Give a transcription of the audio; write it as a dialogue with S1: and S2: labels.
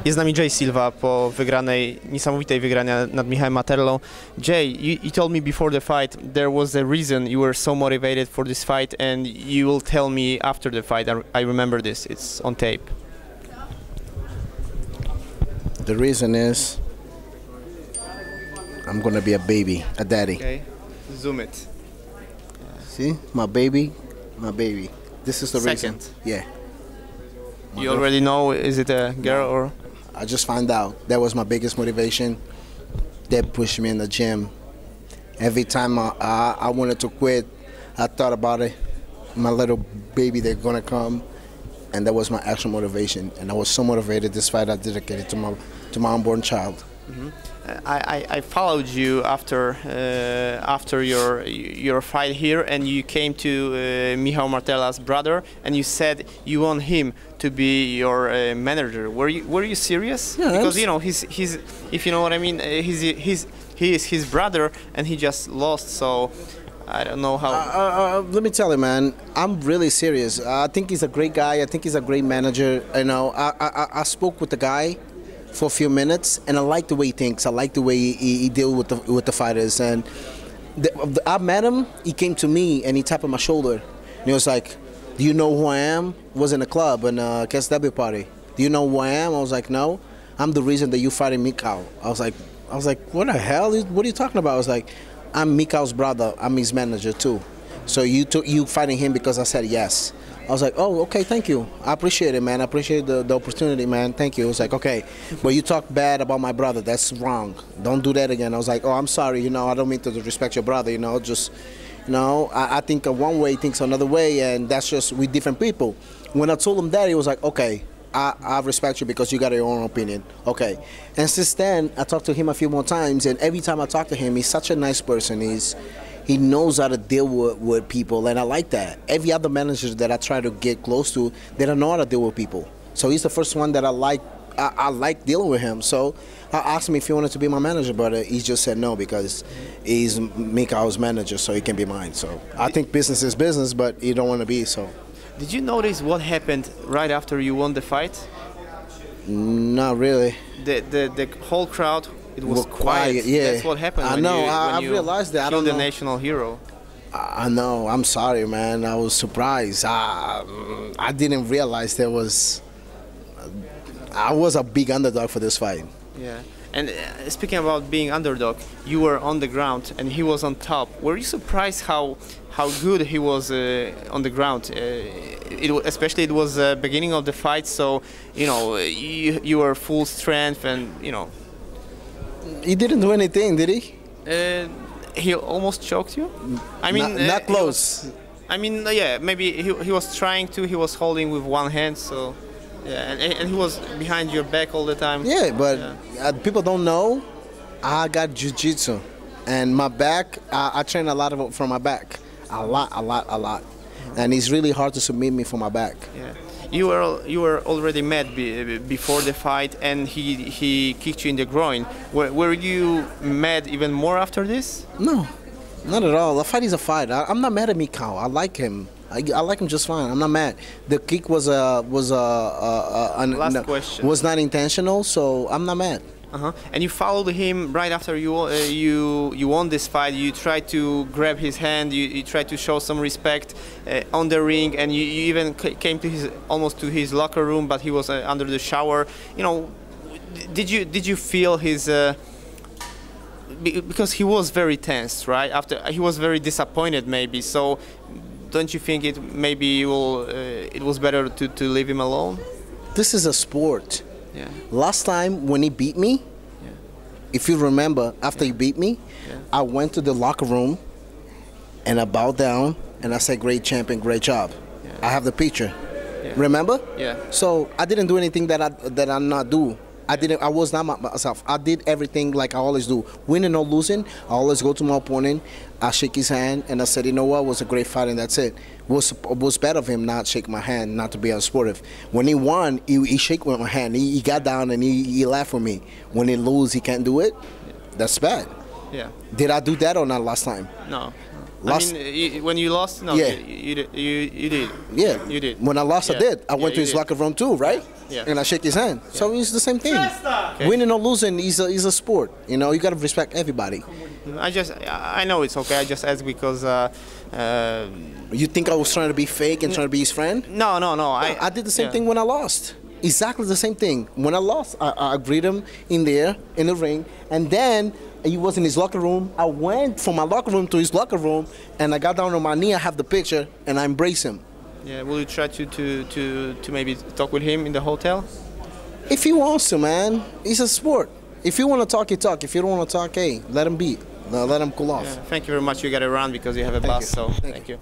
S1: Jest z nami Jay Silva po wygranej, niesamowitej wygrania nad Michałem Materlą. Jay, you told me before the fight there was a reason you were so motivated for this fight, and you will tell me after the fight. I remember this, it's on tape.
S2: The reason is I'm gonna be a baby, a daddy.
S1: Okay, zoom it.
S2: See, my baby. This is the
S1: Second.
S2: reason. Yeah.
S1: You already know, is it a girl or?
S2: I just found out. That was my biggest motivation. That pushed me in the gym. Every time I wanted to quit, I thought about it. My little baby, they're gonna come, and that was my actual motivation. And I was so motivated. This fight I dedicated to my unborn child.
S1: Mm-hmm. I followed you after your fight here, and you came to Michał Materla's brother, and you said you want him to be your manager. Were you serious?
S2: Yeah,
S1: because you know he's if you know what I mean, he is his brother, and he just lost. So I don't know how.
S2: Let me tell you, man, I'm really serious. I think he's a great guy. I think he's a great manager. You know, I spoke with the guy for a few minutes, and I like the way he thinks. I like the way he deals with the fighters. And I met him. He came to me and he tapped on my shoulder, and he was like, "Do you know who I am?" Was in a club and a KSW party. "Do you know who I am?" I was like, "No, I'm the reason that you fighting Michał." I was like, "What the hell? What are you talking about?" I was like, "I'm Michał's brother. I'm his manager too. So you fighting him because I said yes." I was like, "Oh, okay, thank you. I appreciate it, man. I appreciate the opportunity, man. Thank you." It was like, "Okay, but you talk bad about my brother. That's wrong. Don't do that again." I was like, "Oh, I'm sorry. You know, I don't mean to disrespect your brother. You know, just, you know, I think one way, he thinks another way, and that's just we different people." When I told him that, he was like, "Okay, I respect you because you got your own opinion." Okay, and since then, I talked to him a few more times, and every time I talk to him, he's such a nice person. He knows how to deal with people, and I like that. Every other manager that I try to get close to, they don't know how to deal with people. So he's the first one that I like. I like dealing with him. So I asked him if he wanted to be my manager, but he just said no because he's Michał's manager, so he can be mine. So I think business is business, but you don't want to be so.
S1: Did you notice what happened right after you won the fight?
S2: Not really.
S1: The whole crowd. It was
S2: quiet. Yeah,
S1: that's what happened.
S2: I know. I realized that. I don't know.
S1: The national hero.
S2: I know. I'm sorry, man. I was surprised. I didn't realize there was. I was a big underdog for this fight.
S1: Yeah. And speaking about being underdog, you were on the ground and he was on top. Were you surprised how good he was on the ground? Especially it was the beginning of the fight, so you know you were full strength, and you know.
S2: He didn't do anything, did he?
S1: He almost choked you. I mean,
S2: not close.
S1: I mean, yeah, maybe he was trying to. He was holding with one hand, so yeah, and he was behind your back all the time.
S2: Yeah, but people don't know. I got jiu-jitsu, and my back. I train a lot from my back, a lot, and it's really hard to submit me from my back.
S1: Yeah. You were already mad before the fight, and he kicked you in the groin. Were you mad even more after this?
S2: No, not at all. A fight is a fight. I'm not mad at Michał. I like him. I like him just fine. I'm not mad. The kick was
S1: Last question.
S2: Was not intentional, so I'm not mad.
S1: And you followed him right after you won this fight. You tried to grab his hand. You tried to show some respect on the ring, and you even came to almost to his locker room, but he was under the shower. You know, did you feel his? Because he was very tense, right? After he was very disappointed, maybe. So, don't you think it was better to leave him alone?
S2: This is a sport.
S1: Yeah.
S2: Last time when he beat me, if you remember, after he beat me, I went to the locker room and I bowed down and I said, "Great champion, great job." I have the picture. Remember?
S1: Yeah.
S2: So I didn't do anything that I not do. I was not myself. I did everything like I always do. Winning or losing, I always go to my opponent, I shake his hand, and I said, "You know what, it was a great fight," and that's it. It was bad of him not shake my hand, not to be unsportive. When he won, he shake with my hand. He got down and he laughed with me. When he lose, he can't do it. That's bad.
S1: Yeah.
S2: Did I do that or not last time?
S1: No.
S2: Lost.
S1: I mean, when you lost, no,
S2: Yeah.
S1: you did.
S2: Yeah,
S1: You did.
S2: When I lost, I
S1: Yeah.
S2: did. I
S1: Yeah,
S2: went to
S1: you
S2: his
S1: did.
S2: locker room too, right?
S1: Yeah.
S2: And I shake his hand. So it's the same thing.
S1: Okay.
S2: Winning or losing is a sport. You know, you gotta respect everybody.
S1: I know it's okay. I just asked because.
S2: You think I was trying to be fake and trying to be his friend?
S1: No.
S2: I did the same
S1: yeah.
S2: thing when I lost. Exactly the same thing. When I lost, I greeted him in there, in the ring, and then he was in his locker room. I went from my locker room to his locker room, and I got down on my knee, I have the picture, and I embrace him.
S1: Yeah. Will you try to maybe talk with him in the hotel?
S2: If he wants to, man, it's a sport. If you want to talk, you talk. If you don't want to talk, hey, let him be. Let him cool off.
S1: Yeah. Thank you very much. You got to run because you have a bus.
S2: you.
S1: So
S2: Thank
S1: thank you.